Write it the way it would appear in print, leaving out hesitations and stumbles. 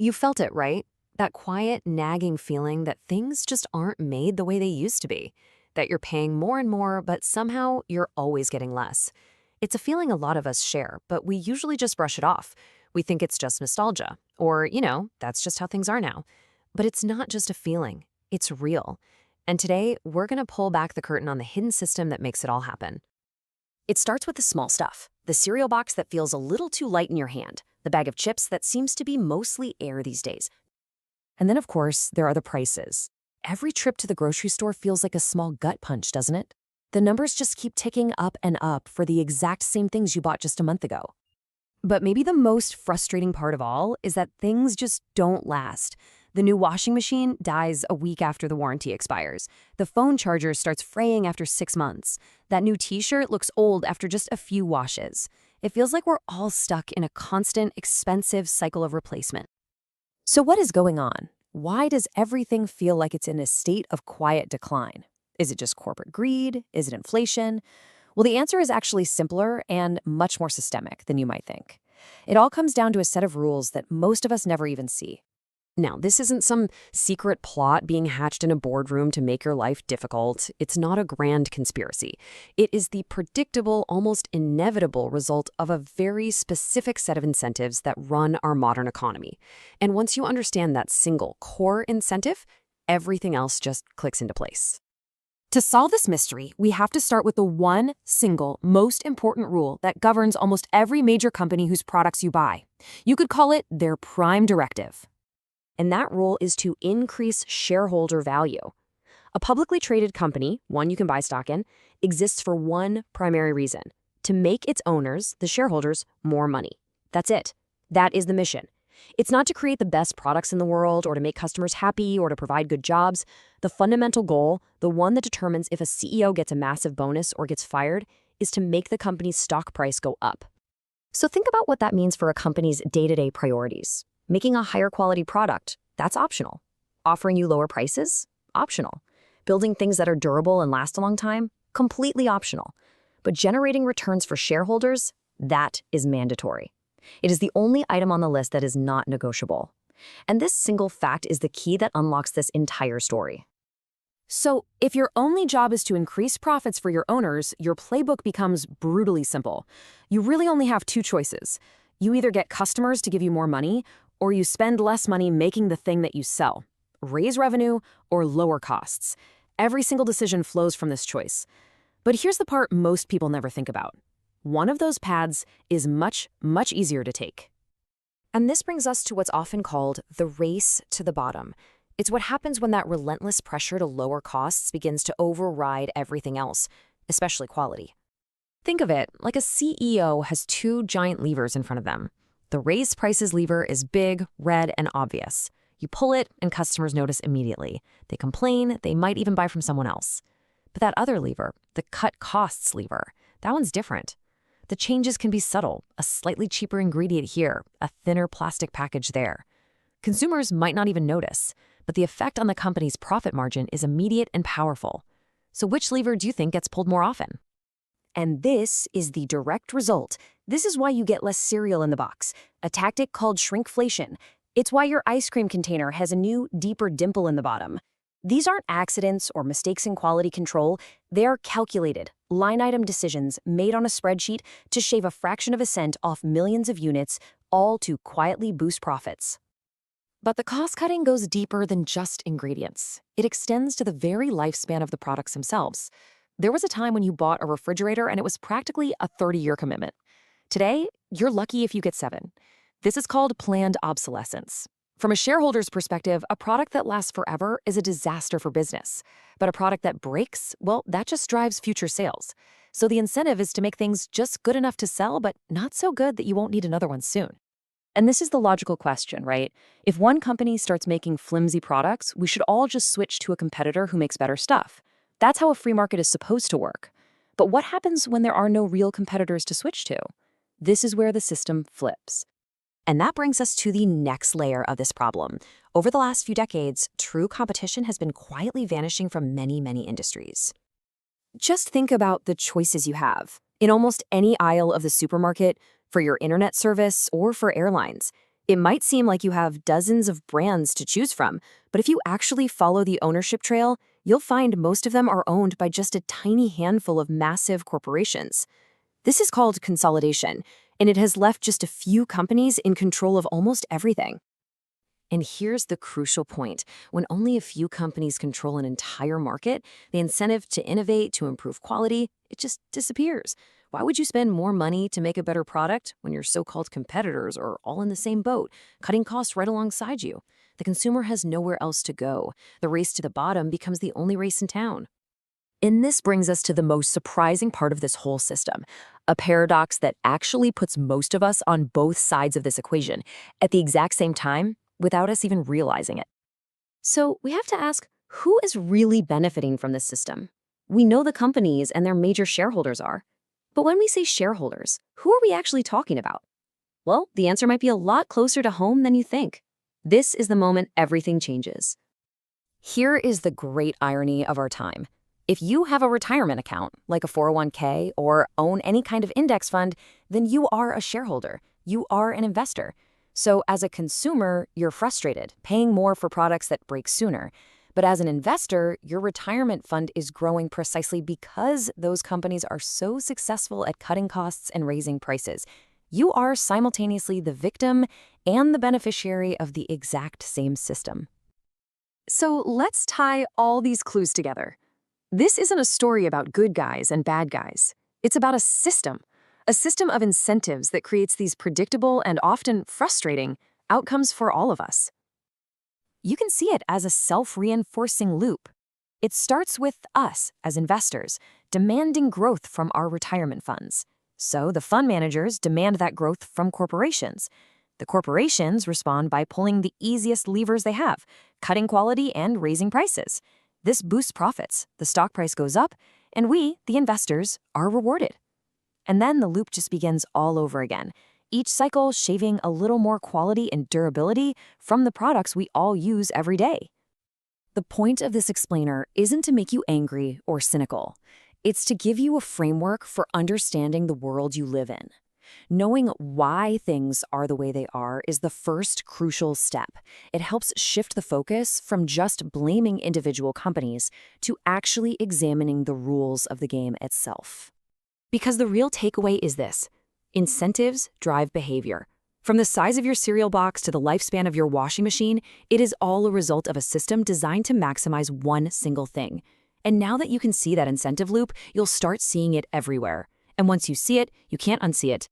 You felt it, right? That quiet, nagging feeling that things just aren't made the way they used to be. That you're paying more and more, but somehow you're always getting less. It's a feeling a lot of us share, but we usually just brush it off. We think it's just nostalgia, or, that's just how things are now. But it's not just a feeling, it's real. And today, we're going to pull back the curtain on the hidden system that makes it all happen. It starts with the small stuff, the cereal box that feels a little too light in your hand, the bag of chips that seems to be mostly air these days. And then, of course, there are the prices. Every trip to the grocery store feels like a small gut punch, doesn't it? The numbers just keep ticking up and up for the exact same things you bought just a month ago. But maybe the most frustrating part of all is that things just don't last. The new washing machine dies a week after the warranty expires. The phone charger starts fraying after 6 months. That new t-shirt looks old after just a few washes. It feels like we're all stuck in a constant, expensive cycle of replacement. So what is going on? Why does everything feel like it's in a state of quiet decline? Is it just corporate greed? Is it inflation? Well, the answer is actually simpler and much more systemic than you might think. It all comes down to a set of rules that most of us never even see. Now, this isn't some secret plot being hatched in a boardroom to make your life difficult. It's not a grand conspiracy. It is the predictable, almost inevitable result of a very specific set of incentives that run our modern economy. And once you understand that single core incentive, everything else just clicks into place. To solve this mystery, we have to start with the one single, most important rule that governs almost every major company whose products you buy. You could call it their prime directive. And that rule is to increase shareholder value. A publicly traded company, one you can buy stock in, exists for one primary reason: to make its owners, the shareholders, more money. That's it. That is the mission. It's not to create the best products in the world or to make customers happy or to provide good jobs. The fundamental goal, the one that determines if a CEO gets a massive bonus or gets fired, is to make the company's stock price go up. So think about what that means for a company's day-to-day priorities. Making a higher quality product, that's optional. Offering you lower prices, optional. Building things that are durable and last a long time, completely optional. But generating returns for shareholders, that is mandatory. It is the only item on the list that is not negotiable. And this single fact is the key that unlocks this entire story. So, if your only job is to increase profits for your owners, your playbook becomes brutally simple. You really only have two choices. You either get customers to give you more money, or you spend less money making the thing that you sell. Raise revenue or lower costs. Every single decision flows from this choice. But here's the part most people never think about. One of those paths is much, much easier to take. And this brings us to what's often called the race to the bottom. It's what happens when that relentless pressure to lower costs begins to override everything else, especially quality. Think of it like a CEO has two giant levers in front of them. The raise prices lever is big, red, and obvious. You pull it, and customers notice immediately. They complain, they might even buy from someone else. But that other lever, the cut costs lever, that one's different. The changes can be subtle, a slightly cheaper ingredient here, a thinner plastic package there. Consumers might not even notice, but the effect on the company's profit margin is immediate and powerful. So which lever do you think gets pulled more often? And this is the direct result. This is why you get less cereal in the box, a tactic called shrinkflation. It's why your ice cream container has a new, deeper dimple in the bottom. These aren't accidents or mistakes in quality control. They are calculated, line-item decisions made on a spreadsheet to shave a fraction of a cent off millions of units, all to quietly boost profits. But the cost-cutting goes deeper than just ingredients. It extends to the very lifespan of the products themselves. There was a time when you bought a refrigerator and it was practically a 30-year commitment. Today, you're lucky if you get 7. This is called planned obsolescence. From a shareholder's perspective, a product that lasts forever is a disaster for business. But a product that breaks, well, that just drives future sales. So the incentive is to make things just good enough to sell, but not so good that you won't need another one soon. And this is the logical question, right? If one company starts making flimsy products, we should all just switch to a competitor who makes better stuff. That's how a free market is supposed to work. But what happens when there are no real competitors to switch to? This is where the system flips. And that brings us to the next layer of this problem. Over the last few decades, true competition has been quietly vanishing from many, many industries. Just think about the choices you have. In almost any aisle of the supermarket, for your internet service, or for airlines, It might seem like you have dozens of brands to choose from, but if you actually follow the ownership trail, you'll find most of them are owned by just a tiny handful of massive corporations. This is called consolidation, and it has left just a few companies in control of almost everything. And here's the crucial point. When only a few companies control an entire market, the incentive to innovate, to improve quality, it just disappears. Why would you spend more money to make a better product when your so-called competitors are all in the same boat, cutting costs right alongside you? The consumer has nowhere else to go. The race to the bottom becomes the only race in town. And this brings us to the most surprising part of this whole system, a paradox that actually puts most of us on both sides of this equation at the exact same time without us even realizing it. So we have to ask, who is really benefiting from this system? We know the companies and their major shareholders are. But when we say shareholders, who are we actually talking about? Well, the answer might be a lot closer to home than you think. This is the moment everything changes. Here is the great irony of our time. If you have a retirement account, like a 401k, or own any kind of index fund, then you are a shareholder. You are an investor. So as a consumer, you're frustrated, paying more for products that break sooner. But as an investor, your retirement fund is growing precisely because those companies are so successful at cutting costs and raising prices. You are simultaneously the victim and the beneficiary of the exact same system. So let's tie all these clues together. This isn't a story about good guys and bad guys. It's about a system of incentives that creates these predictable and often frustrating outcomes for all of us. You can see it as a self-reinforcing loop. It starts with us as investors demanding growth from our retirement funds. So the fund managers demand that growth from corporations. The corporations respond by pulling the easiest levers they have, cutting quality and raising prices. This boosts profits, the stock price goes up, and we, the investors, are rewarded. And then the loop just begins all over again, each cycle shaving a little more quality and durability from the products we all use every day. The point of this explainer isn't to make you angry or cynical. It's to give you a framework for understanding the world you live in. Knowing why things are the way they are is the first crucial step. It helps shift the focus from just blaming individual companies to actually examining the rules of the game itself. Because the real takeaway is this: incentives drive behavior. From the size of your cereal box to the lifespan of your washing machine, it is all a result of a system designed to maximize one single thing. And now that you can see that incentive loop, you'll start seeing it everywhere. And once you see it, you can't unsee it.